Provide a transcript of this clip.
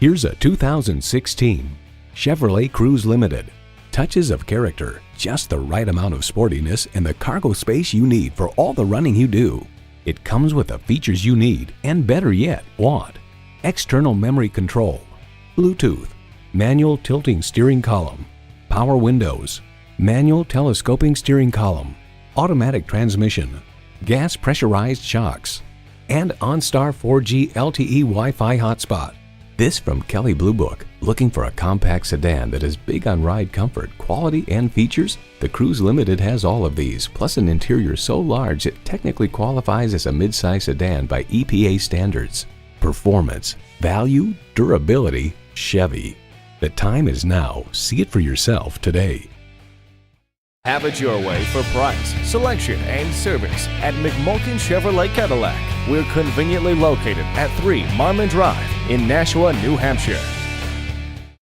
Here's a 2016 Chevrolet Cruze Limited. Touches of character, just the right amount of sportiness, and the cargo space you need for all the running you do. It comes with the features you need, and better yet, want. External memory control, Bluetooth, manual tilting steering column, power windows, manual telescoping steering column, automatic transmission, gas pressurized shocks, and OnStar 4G LTE Wi-Fi hotspot. This from Kelley Blue Book. Looking for a compact sedan that is big on ride comfort, quality, and features? The Cruze Limited has all of these, plus an interior so large it technically qualifies as a mid-size sedan by EPA standards. Performance, value, durability, Chevy. The time is now. See it for yourself today. Have it your way for price, selection, and service at Mulkin Chevrolet Cadillac. We're conveniently located at 3 Marmon Drive in Nashua, New Hampshire.